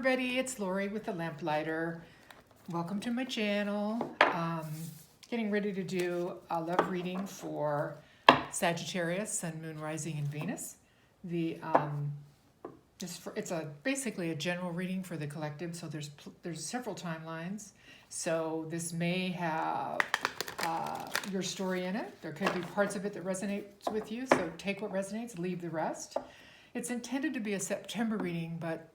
everybody, it's Lori with the LampLighter. Welcome to my channel. Getting ready to do a love reading for Sagittarius, Sun, Moon, Rising, and Venus. It's basically a general reading for the collective, so there's several timelines. So this may have your story in it. There could be parts of it that resonates with you, so take what resonates, leave the rest. It's intended to be a September reading, but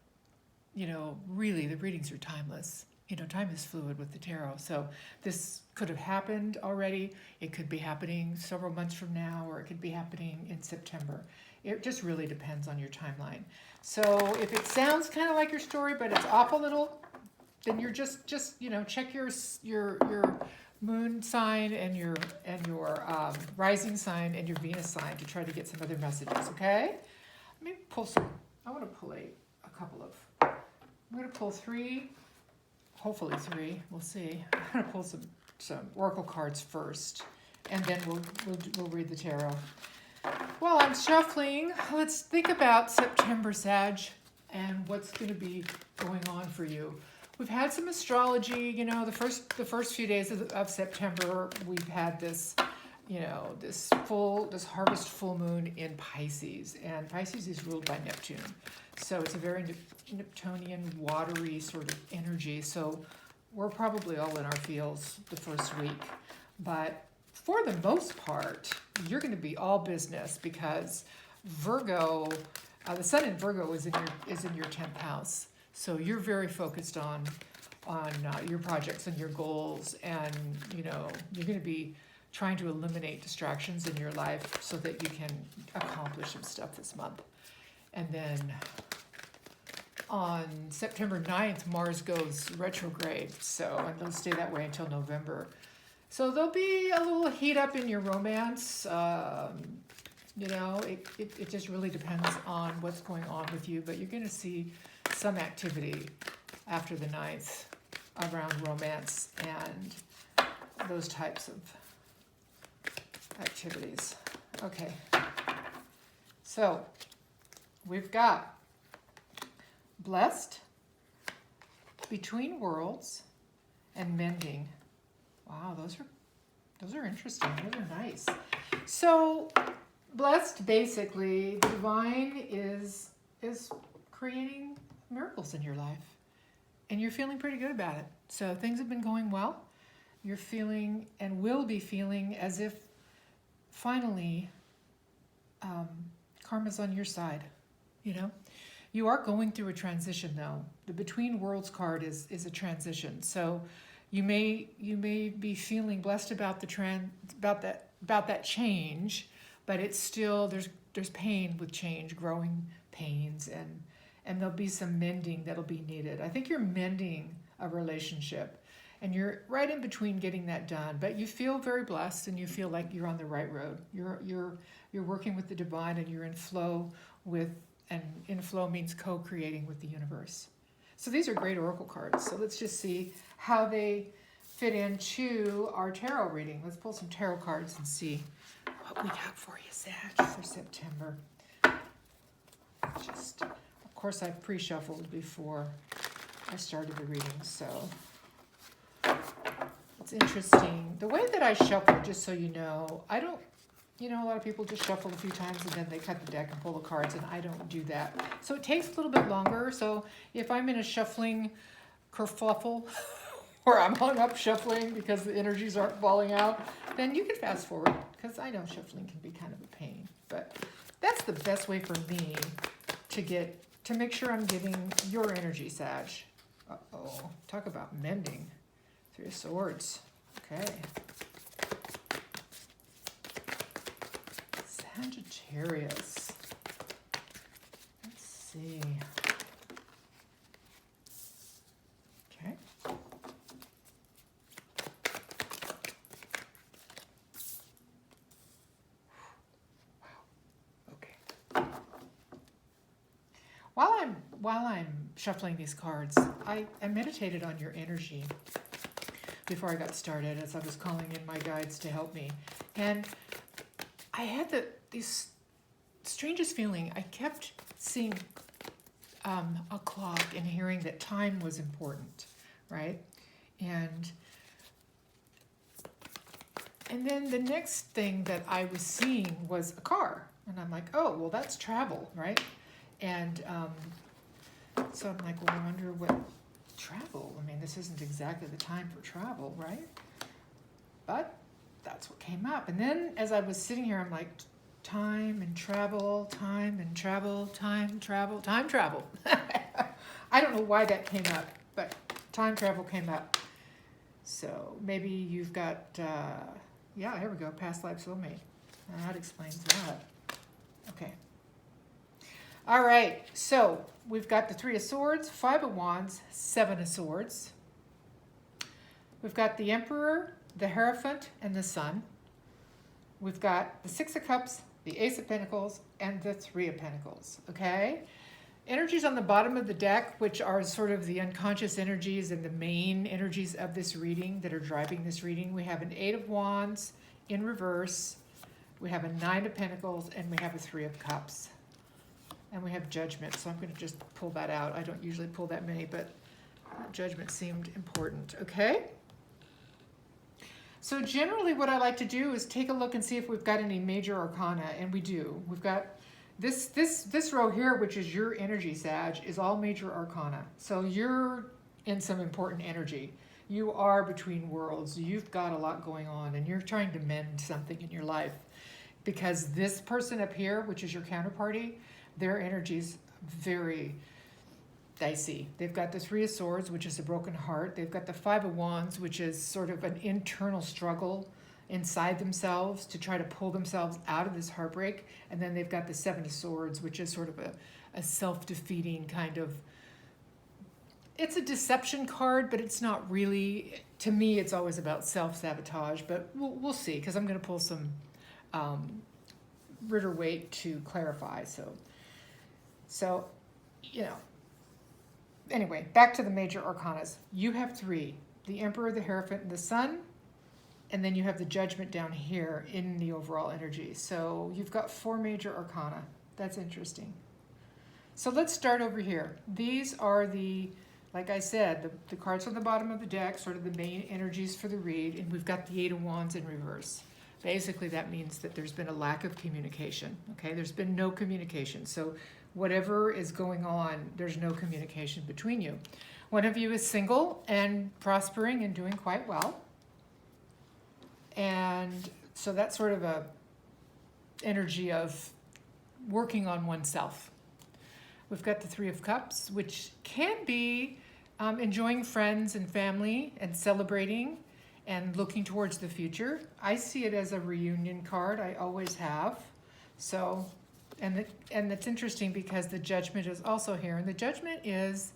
really the readings are timeless. Time is fluid with the tarot. So this could have happened already. It could be happening several months from now, or it could be happening in September. It just really depends on your timeline. So if it sounds kind of like your story, but it's off a little, then you're just check your moon sign and your rising sign and your Venus sign to try to get some other messages. Okay? Let me pull some. I want to pull a couple of. I'm going to pull three, hopefully three, we'll see. I'm going to pull some oracle cards first, and then we'll read the tarot. While I'm shuffling, let's think about September, Sag, and what's going to be going on for you. We've had some astrology, the first few days of September, we've had this, this harvest full moon in Pisces, and Pisces is ruled by Neptune. So it's a very Neptunian, watery sort of energy. So we're probably all in our feels the first week. But for the most part, you're going to be all business because Virgo, the sun in Virgo is in your 10th house. So you're very focused on your projects and your goals, and you're going to be trying to eliminate distractions in your life so that you can accomplish some stuff this month. And then on September 9th, Mars goes retrograde, and it'll stay that way until November. So there'll be a little heat up in your romance. It just really depends on what's going on with you, but you're going to see some activity after the 9th around romance and those types of activities. Okay, so we've got blessed, between worlds, and mending. Wow, those are interesting. Those are nice. So blessed, basically, the divine is creating miracles in your life, and you're feeling pretty good about it. So things have been going well. You're feeling and will be feeling as if finally karma's on your side. You are going through a transition, though. The Between Worlds card is a transition. So you may be feeling blessed about that change, but it's still there's pain with change, growing pains, and there'll be some mending that'll be needed. I think you're mending a relationship, and you're right in between getting that done. But you feel very blessed, and you feel like you're on the right road. You're working with the divine, and you're in flow with. And in flow means co-creating with the universe. So these are great oracle cards. So let's just see how they fit into our tarot reading. Let's pull some tarot cards and see what we got for you, Sag, for September. Of course, I pre-shuffled before I started the reading, so it's interesting. The way that I shuffle, just so you know, I don't. A lot of people just shuffle a few times and then they cut the deck and pull the cards, and I don't do that. So it takes a little bit longer. So if I'm in a shuffling kerfuffle or I'm hung up shuffling because the energies aren't falling out, then you can fast forward, because I know shuffling can be kind of a pain. But that's the best way for me to make sure I'm getting your energy, Sag. Uh-oh. Talk about mending. Three of Swords. Okay. Sagittarius. Let's see. Okay. Wow. Okay. While I'm shuffling these cards, I meditated on your energy before I got started, as I was calling in my guides to help me, and I had this strangest feeling. I kept seeing a clock and hearing that time was important, right? And then the next thing that I was seeing was a car. And I'm like, oh, well, that's travel, right? And so I'm like, well, I wonder what travel. I mean, this isn't exactly the time for travel, right? But that's what came up. And then as I was sitting here, I'm like, time and travel, time and travel, time travel, time travel. I don't know why that came up, but time travel came up. So maybe you've got, yeah, here we go, past life soulmate. That explains that. Okay. All right, so we've got the Three of Swords, Five of Wands, Seven of Swords. We've got the Emperor, the Hierophant, and the Sun. We've got the Six of Cups, the Ace of Pentacles, and the Three of Pentacles, okay? Energies on the bottom of the deck, which are sort of the unconscious energies and the main energies of this reading that are driving this reading. We have an Eight of Wands in reverse. We have a Nine of Pentacles, and we have a Three of Cups. And we have Judgment, so I'm going to just pull that out. I don't usually pull that many, but Judgment seemed important, okay? So generally what I like to do is take a look and see if we've got any major arcana, and we do. We've got this row here, which is your energy, Sag, is all major arcana. So you're in some important energy. You are between worlds. You've got a lot going on, and you're trying to mend something in your life. Because this person up here, which is your counterparty, their energy's very dicey. They've got the Three of Swords, which is a broken heart. They've got the Five of Wands, which is sort of an internal struggle inside themselves to try to pull themselves out of this heartbreak. And then they've got the Seven of Swords, which is sort of a self-defeating kind of, it's a deception card, but it's not really, to me, it's always about self-sabotage, but we'll see, because I'm going to pull some Ritter-Waite to clarify. So, you know, anyway, back to the major arcanas. You have three, the Emperor, the Hierophant, and the Sun, and then you have the Judgment down here in the overall energy. So you've got four major arcana. That's interesting. So let's start over here. These are the, like I said, the cards on the bottom of the deck, sort of the main energies for the read, and we've got the Eight of Wands in reverse. Basically, that means that there's been a lack of communication, okay? There's been no communication. So whatever is going on, there's no communication between you. One of you is single and prospering and doing quite well. And so that's sort of a energy of working on oneself. We've got the Three of Cups, which can be enjoying friends and family and celebrating and looking towards the future. I see it as a reunion card. I always have. So, and it's interesting because the Judgment is also here. And the Judgment is,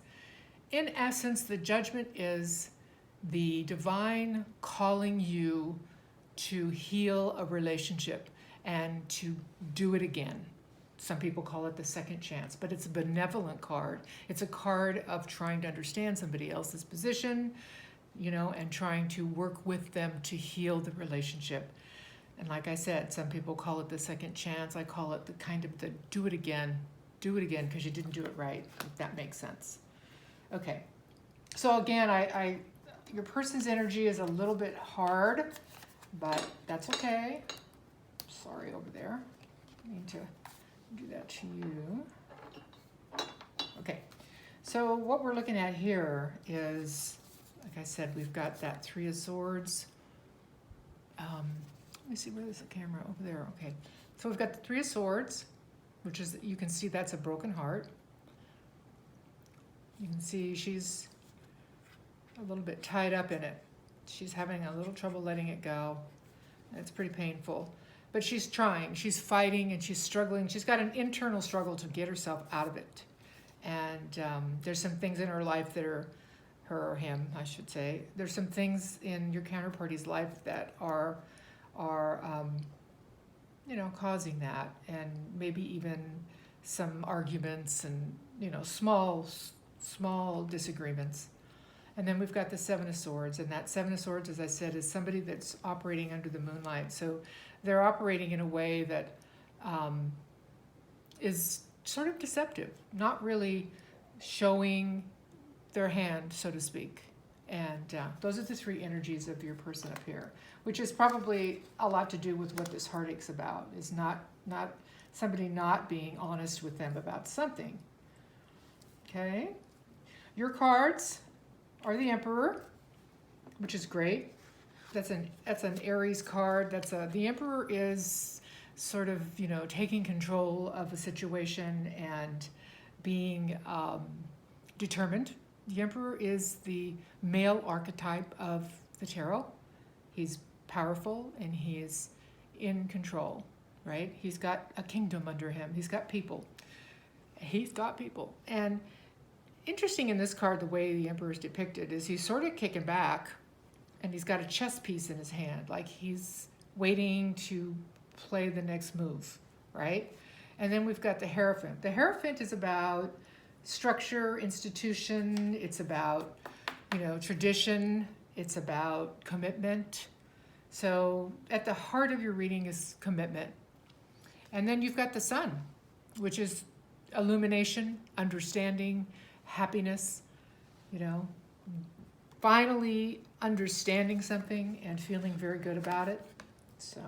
in essence, the Judgment is the divine calling you to heal a relationship and to do it again. Some people call it the second chance, but it's a benevolent card. It's a card of trying to understand somebody else's position, you know, and trying to work with them to heal the relationship. And like I said, some people call it the second chance. I call it the kind of the do it again because you didn't do it right, if that makes sense. Okay, so again, your person's energy is a little bit hard, but that's okay. Sorry over there. I need to do that to you. Okay, so what we're looking at here is, like I said, we've got that Three of Swords. Let me see, where is the camera? Over there, okay. So we've got the Three of Swords, which is, you can see that's a broken heart. You can see she's a little bit tied up in it. She's having a little trouble letting it go. It's pretty painful. But she's trying, she's fighting, and she's struggling. She's got an internal struggle to get herself out of it. And there's some things in her life that are, her or him, I should say. There's some things in your counterparty's life that are you know, causing that. And maybe even some arguments and, you know, small disagreements. And then we've got the Seven of Swords, and that Seven of Swords, as I said, is somebody that's operating under the moonlight. So they're operating in a way that is sort of deceptive, not really showing their hand, so to speak. And those are the three energies of your person up here, which is probably a lot to do with what this heartache's about, is not somebody not being honest with them about something. Okay? Your cards are the Emperor, which is great. That's an Aries card. The Emperor is sort of, taking control of a situation and being determined. The Emperor is the male archetype of the tarot. He's powerful and he is in control, right? He's got a kingdom under him. He's got people. And interesting in this card, the way the Emperor is depicted is he's sort of kicking back and he's got a chess piece in his hand, like he's waiting to play the next move, right? And then we've got the Hierophant. The Hierophant is about structure, institution. It's about, tradition. It's about commitment. So at the heart of your reading is commitment. And then you've got the Sun, which is illumination, understanding, happiness, finally understanding something and feeling very good about it. So,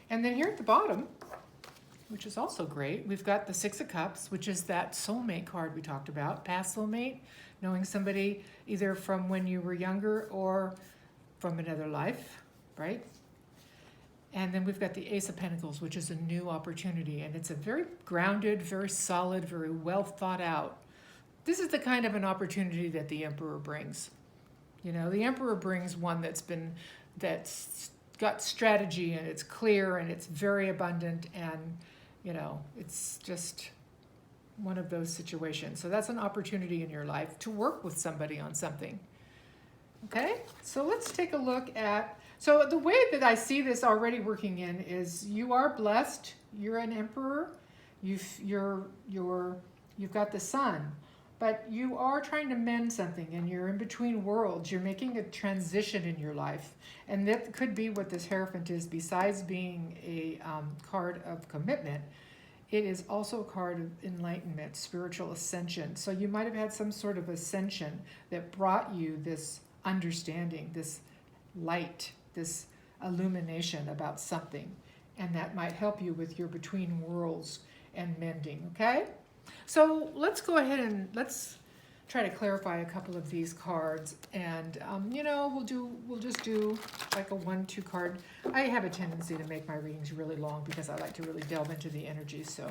and then here at the bottom, which is also great, we've got the Six of Cups, which is that soulmate card we talked about, past soulmate, knowing somebody either from when you were younger or from another life, right? And then we've got the Ace of Pentacles, which is a new opportunity, and it's a very grounded, very solid, very well thought out. This is the kind of an opportunity that the Emperor brings. The Emperor brings one that's got strategy and it's clear and it's very abundant and, it's just one of those situations. So that's an opportunity in your life to work with somebody on something. Okay, so let's take a look at, so the way that I see this already working in is you are blessed, you're an Emperor, you've got the Sun, but you are trying to mend something and you're in between worlds. You're making a transition in your life. And that could be what this Hierophant is. Besides being a card of commitment, it is also a card of enlightenment, spiritual ascension. So you might have had some sort of ascension that brought you this understanding, this light, this illumination about something. And that might help you with your between worlds and mending, okay? So let's go ahead and let's try to clarify a couple of these cards, and we'll just do like a 1-2 card. I have a tendency to make my readings really long because I like to really delve into the energy. So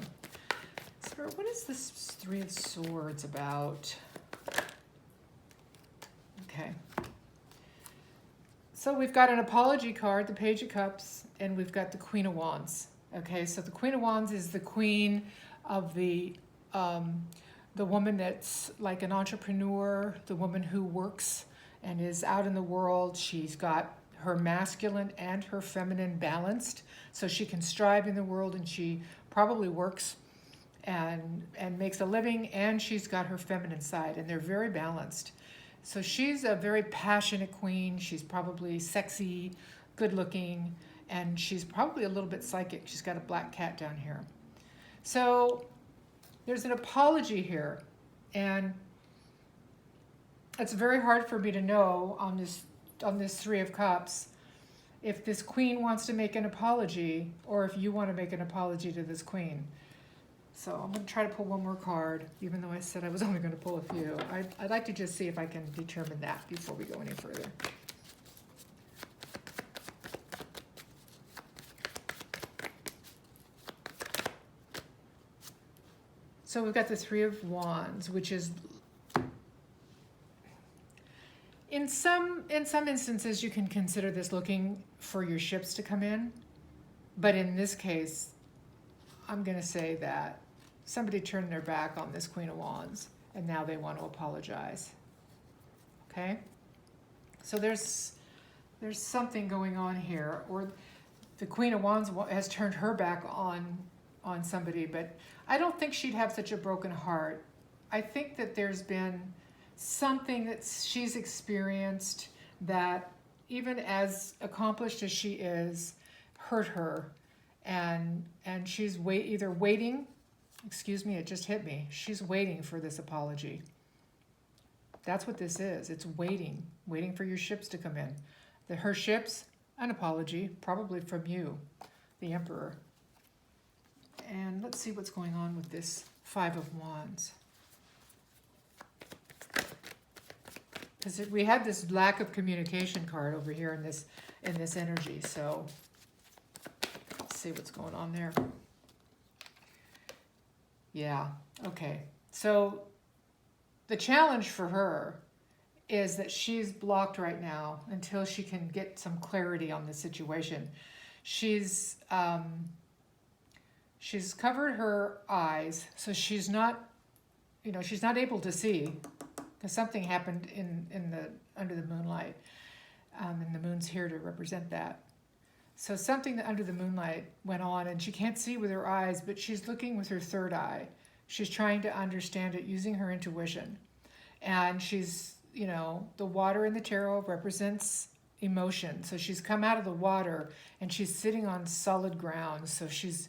what is this Three of Swords about? Okay. So we've got an apology card, the Page of Cups, and we've got the Queen of Wands. Okay, so the Queen of Wands is the queen of the woman that's like an entrepreneur, the woman who works and is out in the world. She's got her masculine and her feminine balanced, so she can strive in the world, and she probably works and makes a living, and she's got her feminine side, and they're very balanced. So she's a very passionate queen. She's probably sexy, good looking, and she's probably a little bit psychic. She's got a black cat down here. So there's an apology here, and it's very hard for me to know on this Three of Cups if this queen wants to make an apology or if you want to make an apology to this queen. So I'm going to try to pull one more card, even though I said I was only going to pull a few. I'd like to just see if I can determine that before we go any further. So we've got the Three of Wands, which is, in some instances, you can consider this looking for your ships to come in. But in this case, I'm going to say that somebody turned their back on this Queen of Wands, and now they want to apologize. Okay? So there's something going on here, or the Queen of Wands has turned her back on somebody, but I don't think she'd have such a broken heart. I think that there's been something that she's experienced that, even as accomplished as she is, hurt her, and she's either waiting Excuse me, it just hit me. She's waiting for this apology. That's what this is. It's waiting for your ships to come in. Her ships, an apology, probably from you, the Emperor. And let's see what's going on with this Five of Wands. Because we had this lack of communication card over here in this energy. So let's see what's going on there. Yeah, okay. So the challenge for her is that she's blocked right now until she can get some clarity on the situation. She's covered her eyes, so she's not, she's not able to see, because something happened under the moonlight, and the moon's here to represent that. So something under the moonlight went on, and she can't see with her eyes, but she's looking with her third eye. She's trying to understand it using her intuition. And she's, the water in the tarot represents emotion. So she's come out of the water, and she's sitting on solid ground. So she's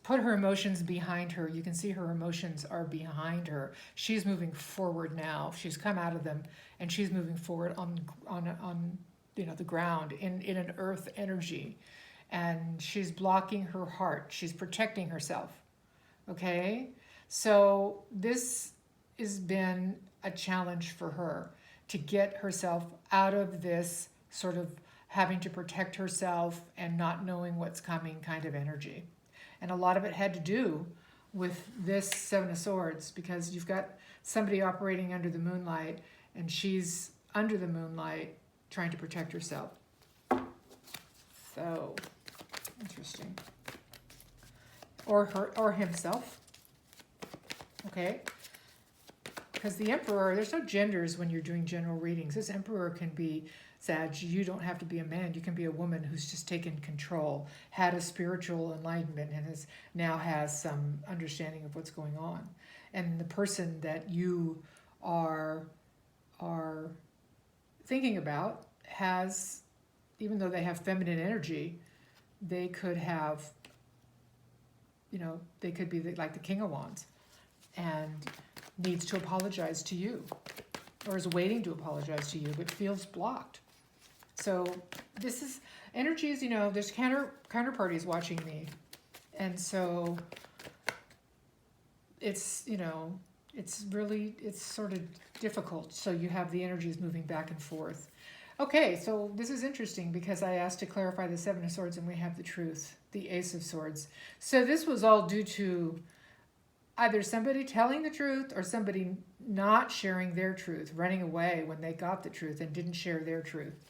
put her emotions behind her. You can see her emotions are behind her. She's moving forward now. She's come out of them, and she's moving forward on the ground in an earth energy, and she's blocking her heart. She's protecting herself. Okay, so this has been a challenge for her to get herself out of this sort of having to protect herself and not knowing what's coming kind of energy. And a lot of it had to do with this Seven of Swords, because you've got somebody operating under the moonlight, and she's under the moonlight trying to protect herself. So interesting. Or himself. Okay? Because the Emperor, there's no genders when you're doing general readings. This Emperor can be Sag. You don't have to be a man. You can be a woman who's just taken control, had a spiritual enlightenment, and now has some understanding of what's going on. And the person that you are thinking about has, even though they have feminine energy, they could have, they could be like the King of Wands and needs to apologize to you, or is waiting to apologize to you, but feels blocked. So this is energies, there's counterparties watching me. And so it's, it's sort of difficult. So you have the energies moving back and forth. Okay, so this is interesting because I asked to clarify the Seven of Swords, and we have the truth, the Ace of Swords. So this was all due to either somebody telling the truth or somebody not sharing their truth, running away when they got the truth and didn't share their truth.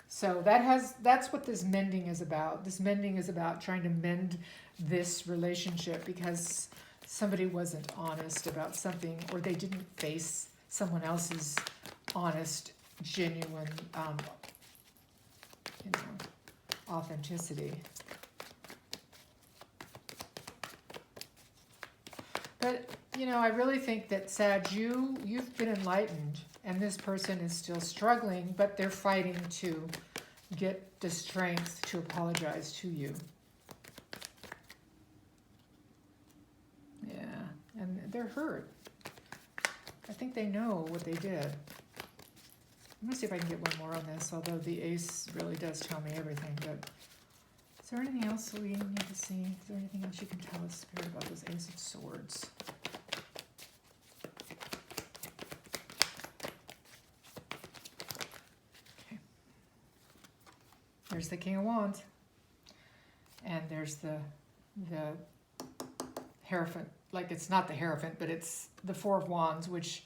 So that's what this mending is about. This mending is about trying to mend this relationship because somebody wasn't honest about something, or they didn't face someone else's honest, genuine, authenticity. But, I really think that, Sag, you've been enlightened, and this person is still struggling, but they're fighting to get the strength to apologize to you. Yeah, and they're hurt. I think they know what they did. I'm going to see if I can get one more on this, although the Ace really does tell me everything. But is there anything else we need to see? Is there anything else you can tell us, Spirit, about this Ace of Swords? Okay. There's the King of Wands. And there's the Hierophant. Like, it's not the Hierophant, but it's the Four of Wands, which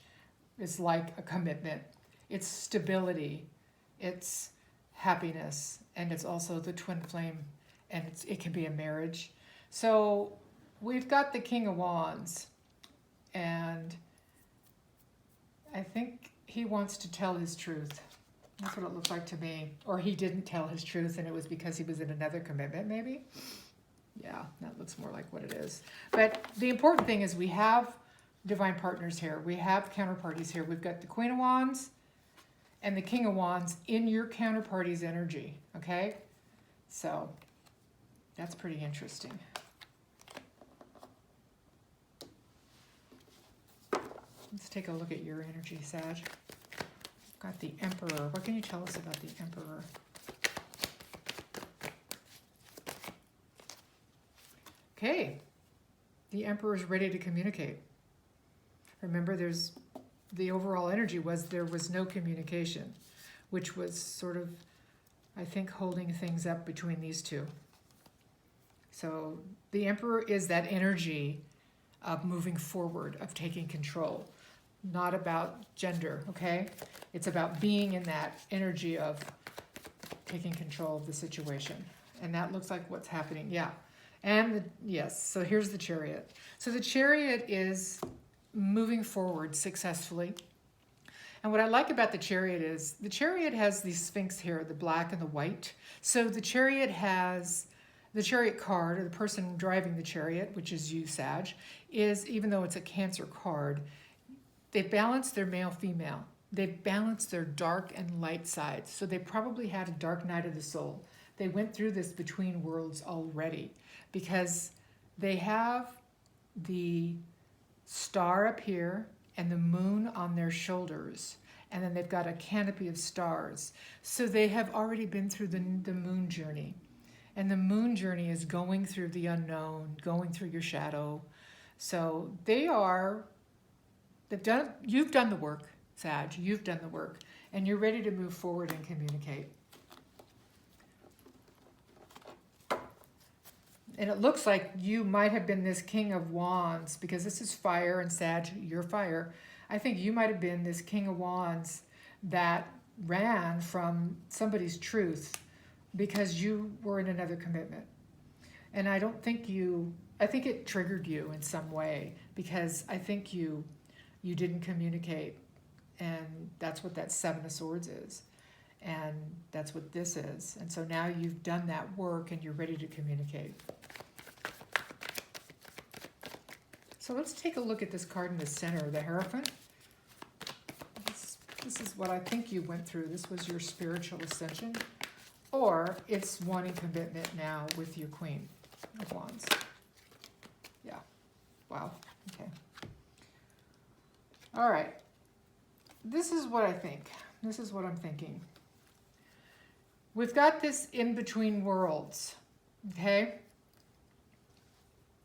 is like a commitment. It's stability, it's happiness, and it's also the twin flame, and it can be a marriage. So we've got the King of Wands, and I think he wants to tell his truth. That's what it looks like to me. Or he didn't tell his truth, and it was because he was in another commitment, maybe? Yeah, that looks more like what it is. But the important thing is we have divine partners here. We have counterparties here. We've got the Queen of Wands and the King of Wands in your counterparty's energy, okay? So that's pretty interesting. Let's take a look at your energy, Sag. Got the Emperor. What can you tell us about the Emperor? Okay. The Emperor is ready to communicate. Remember, the overall energy was there was no communication, which was sort of, I think, holding things up between these two. So the Emperor is that energy of moving forward, of taking control. Not about gender, okay? It's about being in that energy of taking control of the situation. And that looks like what's happening, yeah. And yes, so here's the Chariot. So the Chariot is moving forward successfully. And what I like about the Chariot is the Chariot has the Sphinx here, the black and the white. So the Chariot has the Chariot card, or the person driving the Chariot, which is you, Sag, is, even though it's a Cancer card, they've balanced their male-female. They've balanced their dark and light sides. So they probably had a dark night of the soul. They went through this between worlds already because they have the star up here and the moon on their shoulders. And then they've got a canopy of stars. So they have already been through the moon journey. And the moon journey is going through the unknown, going through your shadow. So you've done the work, Sag, you've done the work, and you're ready to move forward and communicate. And it looks like you might have been this King of Wands, because this is fire, and Sag, you're fire. I think you might have been this King of Wands that ran from somebody's truth because you were in another commitment. And I think it triggered you in some way, because I think you didn't communicate, and that's what that Seven of Swords is, and that's what this is. And so now you've done that work and you're ready to communicate. So let's take a look at this card in the center, the Hierophant. This is what I think you went through. This was your spiritual ascension, or it's wanting commitment now with your Queen of Wands. Yeah. Wow. Okay. All right. This is what I think. This is what I'm thinking. We've got this in between worlds. Okay.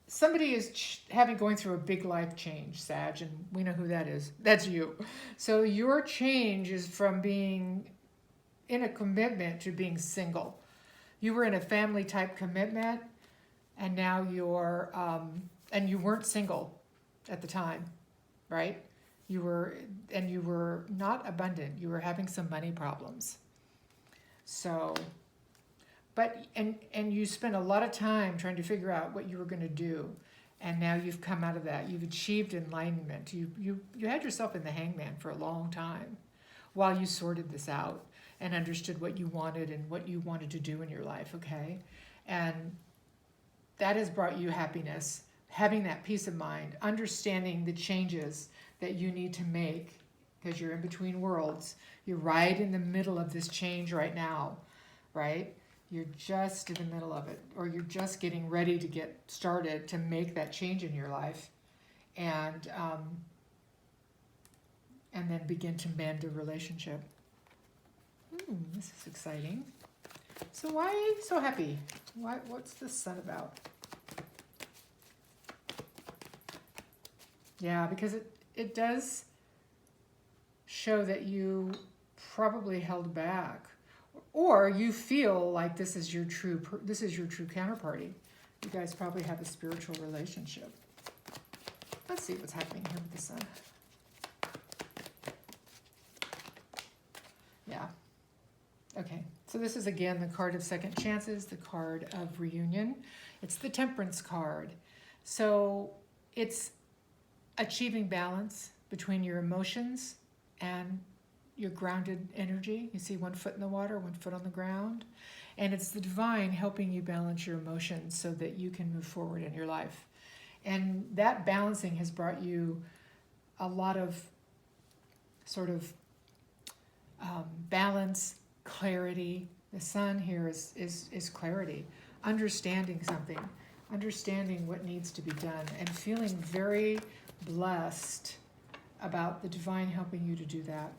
Somebody is going through a big life change, Sag, and we know who that is. That's you. So your change is from being in a commitment to being single. You were in a family type commitment, and now you're, and you weren't single at the time, right? You were not abundant. You were having some money problems. So, and you spent a lot of time trying to figure out what you were going to do. And now you've come out of that. You've achieved enlightenment. You had yourself in the hangman for a long time while you sorted this out and understood what you wanted and what you wanted to do in your life, okay? And that has brought you happiness, having that peace of mind, understanding the changes that you need to make, because you're in between worlds. You're right in the middle of this change right now, right? You're just in the middle of it, or you're just getting ready to get started to make that change in your life, and then begin to mend a relationship. This is exciting. So why are you so happy? What's the Sun about? Yeah, because it does show that you probably held back, or you feel like this is your true counterparty. You guys probably have a spiritual relationship. Let's see what's happening here with the Sun. Yeah. Okay. So this is again the card of second chances, the card of reunion. It's the Temperance card. So it's achieving balance between your emotions and your grounded energy. You see one foot in the water, one foot on the ground. And it's the Divine helping you balance your emotions so that you can move forward in your life. And that balancing has brought you a lot of sort of balance, clarity. The Sun here is clarity, understanding something, understanding what needs to be done, and feeling very blessed about the divine helping you to do that.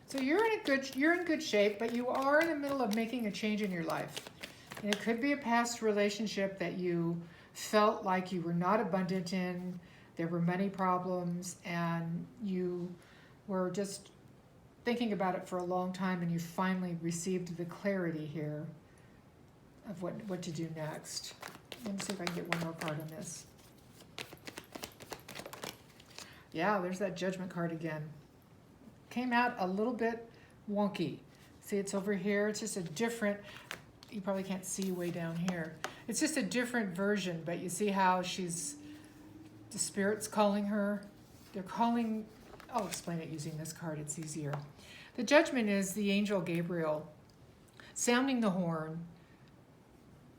So you're in good shape, but you are in the middle of making a change in your life. And it could be a past relationship that you felt like you were not abundant in. There were money problems, and you were just thinking about it for a long time, and you finally received the clarity here of what to do next. Let me see if I can get one more card on this. Yeah, there's that Judgment card again. Came out a little bit wonky. See, it's over here. It's just a different, you probably can't see way down here. It's just a different version, but you see how the Spirit's calling her. They're calling, I'll explain it using this card, it's easier. The Judgment is the angel Gabriel sounding the horn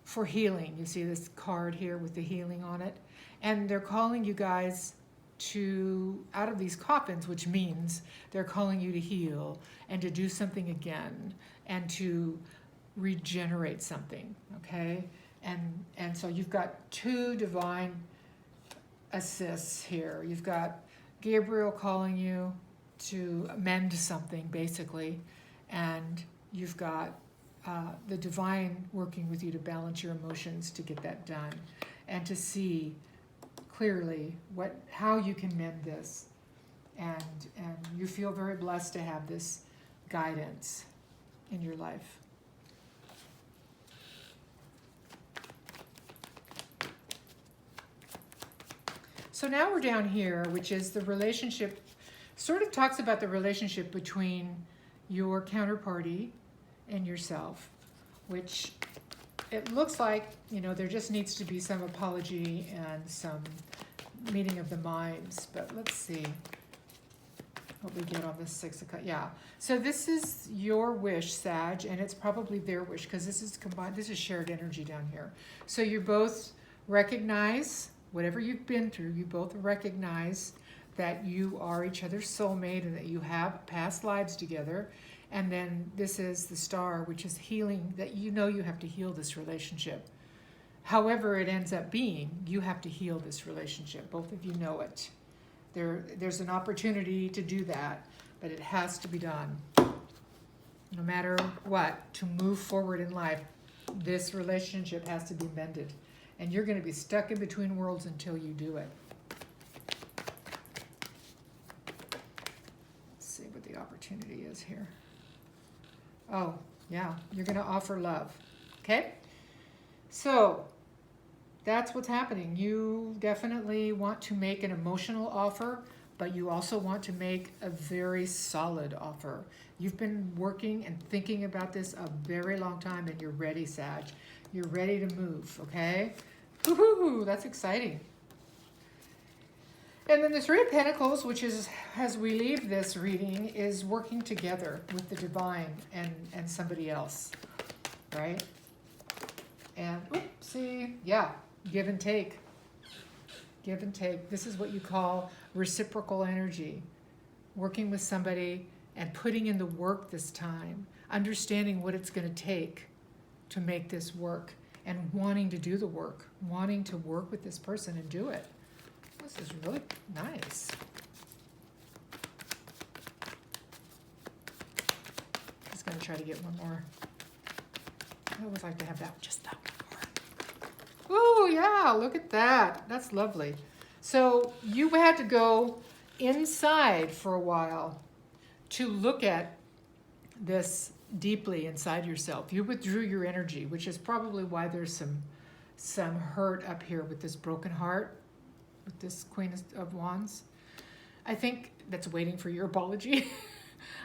for healing. You see this card here with the healing on it. And they're calling you guys out of these coffins, which means they're calling you to heal and to do something again and to regenerate something, okay? And so you've got two divine assists here. You've got Gabriel calling you to mend something, basically, and you've got the divine working with you to balance your emotions to get that done and to see clearly how you can mend this. And you feel very blessed to have this guidance in your life. So now we're down here, which is the relationship, sort of talks about the relationship between your counterparty and yourself, which it looks like, there just needs to be some apology and some meeting of the minds. But let's see what we get on this Six of Cups. Yeah. So this is your wish, Sag, and it's probably their wish because this is combined. This is shared energy down here. So you both recognize whatever you've been through. You both recognize that you are each other's soulmate and that you have past lives together. And then this is the Star, which is healing, that you have to heal this relationship. However it ends up being, you have to heal this relationship. Both of you know it. There's an opportunity to do that, but it has to be done. No matter what, to move forward in life, this relationship has to be mended. And you're going to be stuck in between worlds until you do it. Let's see what the opportunity is here. Oh, yeah, you're going to offer love. Okay? So, that's what's happening. You definitely want to make an emotional offer, but you also want to make a very solid offer. You've been working and thinking about this a very long time, and you're ready, Sag. You're ready to move, okay? Woohoo, that's exciting. And then the Three of Pentacles, which is, as we leave this reading, is working together with the divine and somebody else, right? And, see, yeah, give and take. Give and take. This is what you call reciprocal energy. Working with somebody and putting in the work this time, understanding what it's going to take to make this work, and wanting to do the work, wanting to work with this person and do it. This is really nice. Just going to try to get one more. I always like to have just that one more. Oh, yeah, look at that. That's lovely. So you had to go inside for a while to look at this deeply inside yourself. You withdrew your energy, which is probably why there's some hurt up here with this broken heart, with this Queen of Wands. I think that's waiting for your apology.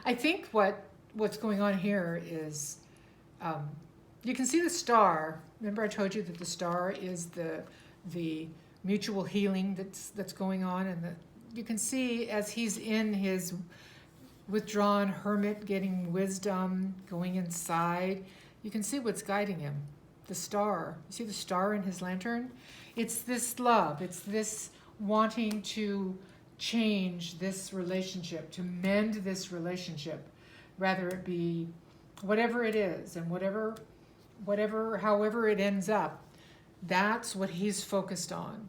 I think what's going on here is you can see the Star. Remember I told you that the Star is the mutual healing that's going on, and you can see as he's in his withdrawn hermit, getting wisdom, going inside, you can see what's guiding him. The Star. You see the Star in his lantern? It's this love. It's this wanting to change this relationship, to mend this relationship, rather it be whatever it is, and however it ends up, that's what he's focused on.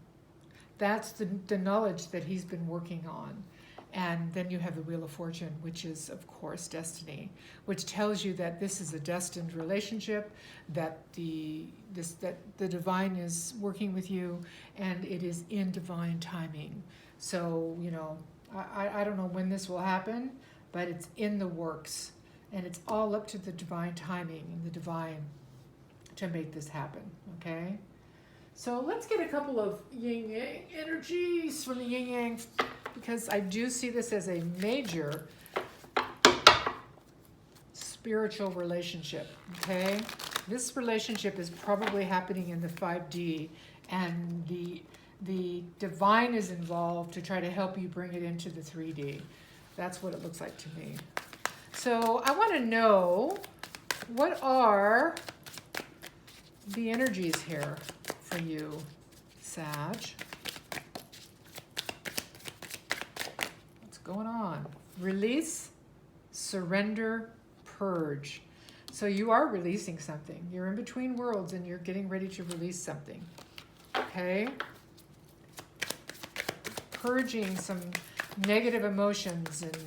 That's the knowledge that he's been working on. And then you have the Wheel of Fortune, which is, of course, destiny, which tells you that this is a destined relationship, that the divine is working with you, and it is in divine timing. So, you know, I don't know when this will happen, but it's in the works. And it's all up to the divine timing and the divine to make this happen, okay? So let's get a couple of yin-yang energies from the yin-yang, because I do see this as a major spiritual relationship, okay? This relationship is probably happening in the 5D, and the divine is involved to try to help you bring it into the 3D. That's what it looks like to me. So I want to know, what are the energies here for you, Sag? What's going on? Release, surrender, purge. So you are releasing something. You're in between worlds and you're getting ready to release something. Okay? Purging some negative emotions and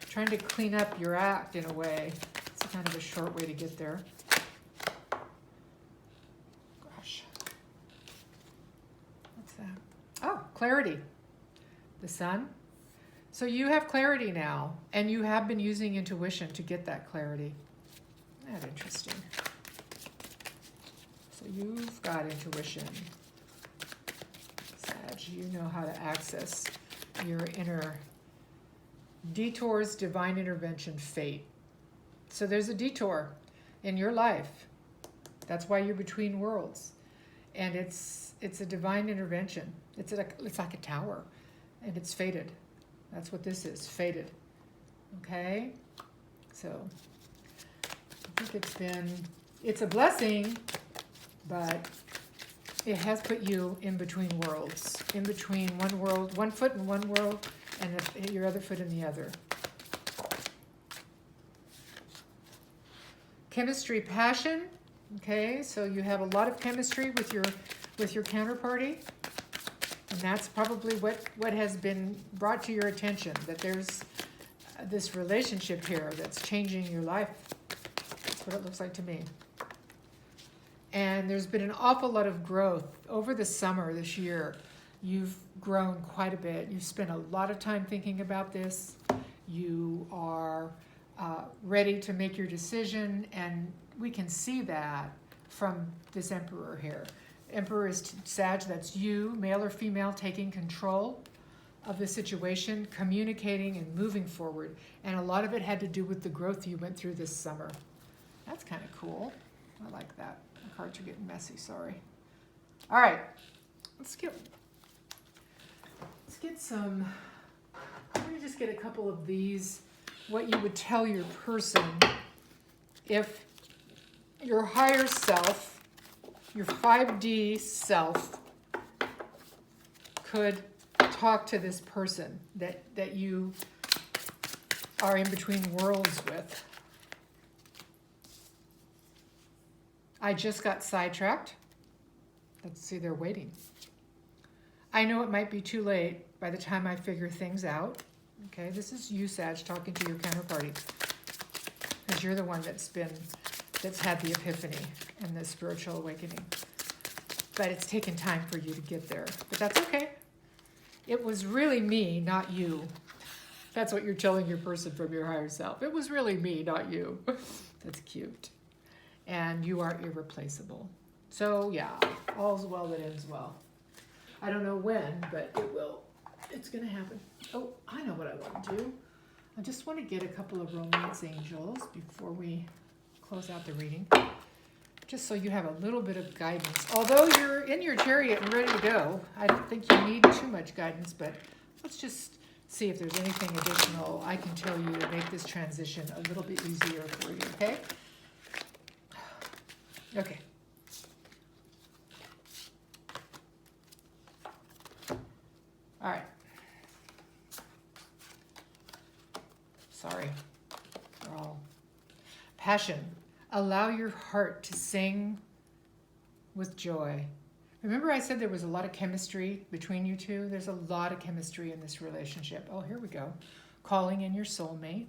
trying to clean up your act in a way. It's kind of a short way to get there. Gosh. What's that? Oh, clarity. The sun. So you have clarity now, and you have been using intuition to get that clarity. Isn't that interesting? So you've got intuition. Sag, you know how to access your inner detours, divine intervention, fate. So there's a detour in your life. That's why you're between worlds. And it's a divine intervention. It's like a tower, and it's fated. That's what this is, fated. Okay? So I think it's a blessing, but it has put you in between worlds, in between one world, one foot in one world, and your other foot in the other. Chemistry, passion. Okay, so you have a lot of chemistry with your counterparty, and that's probably what has been brought to your attention, that there's this relationship here that's changing your life. That's what it looks like to me. And there's been an awful lot of growth over the summer this year. You've grown quite a bit. You've spent a lot of time thinking about this. You are ready to make your decision, and we can see that from this Emperor here. Emperor is Sag, that's you, male or female, taking control of the situation, communicating and moving forward. And a lot of it had to do with the growth you went through this summer. That's kind of cool. I like that. The cards are getting messy, sorry. All right, let's get some, I'm going to just get a couple of these, what you would tell your person if your higher self, your 5D self, could talk to this person that you are in between worlds with. I just got sidetracked. Let's see, they're waiting. I know it might be too late by the time I figure things out. Okay, this is you, Sag, talking to your counterparty, because you're the one that's had the epiphany and the spiritual awakening. But it's taken time for you to get there. But that's okay. It was really me, not you. That's what you're telling your person from your higher self. It was really me, not you. That's cute. And you are irreplaceable. So yeah, all's well that ends well. I don't know when, but it will. It's going to happen. Oh, I know what I want to do. I just want to get a couple of romance angels before we close out the reading, just so you have a little bit of guidance. Although you're in your chariot and ready to go, I don't think you need too much guidance, but let's just see if there's anything additional I can tell you to make this transition a little bit easier for you, okay? Okay. All right. Sorry. They're all passion. Allow your heart to sing with joy. Remember I said there was a lot of chemistry between you two? There's a lot of chemistry in this relationship. Oh, here we go. Calling in your soulmate.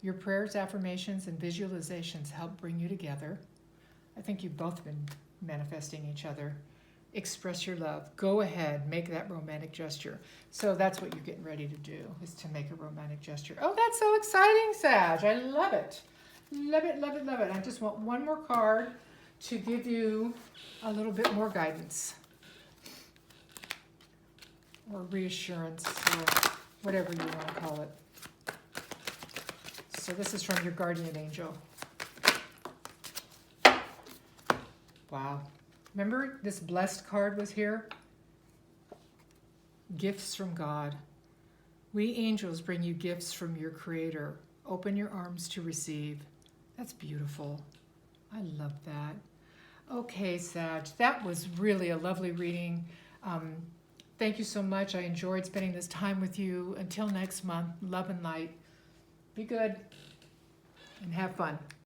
Your prayers, affirmations, and visualizations help bring you together. I think you've both been manifesting each other. Express your love. Go ahead, make that romantic gesture. So that's what you're getting ready to do, is to make a romantic gesture. Oh, that's so exciting, Sag. I love it. Love it, love it, love it. I just want one more card to give you a little bit more guidance or reassurance or whatever you want to call it. So this is from your guardian angel. Wow. Remember this blessed card was here? Gifts from God. We angels bring you gifts from your Creator. Open your arms to receive. That's beautiful. I love that. Okay, Sag, that was really a lovely reading. Thank you so much. I enjoyed spending this time with you. Until next month, love and light. Be good and have fun.